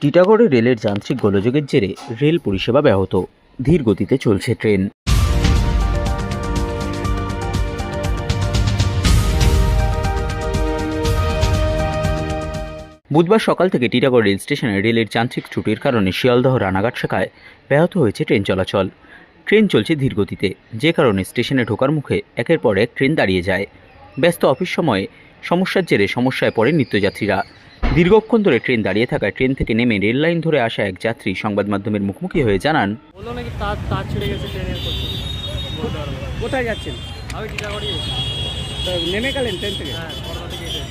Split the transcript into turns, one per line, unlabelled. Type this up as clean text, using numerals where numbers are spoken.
টিটাগড়ে রেলের যান্ত্রিক গোলযোগের জেরে রেল পরিষেবা ব্যাহত, ধীর গতিতে চলছে ট্রেন। বুধবার সকাল থেকে টিটাগড় রেল স্টেশনে রেলের যান্ত্রিক ত্রুটির কারণে শিয়ালদহ রানাঘাট শাখায় ব্যাহত হয়েছে ট্রেন চলাচল। ট্রেন চলছে ধীর গতিতে, যে কারণে স্টেশনে ঢোকার মুখে একের পর এক ট্রেন দাঁড়িয়ে যায়। ব্যস্ত অফিস সময়ে সমস্যার জেরে সমস্যায় পড়ে নিত্যযাত্রীরা। দীর্ঘক্ষণ ধরে ট্রেন দাঁড়িয়ে থাকায় ট্রেন থেকে নেমে রেল লাইন ধরে আসা এক যাত্রী সংবাদ মাধ্যমের মুখোমুখি হয়ে জানান,
বললো নাকি তার ছিঁড়ে গেছে ট্রেনের করছে।
কোথায় যাচ্ছেন?
আমি টিটাগড়ি গেছি।
তো নেমে গেলেন ট্রেন থেকে?
হ্যাঁ, করোনা থেকে এসে।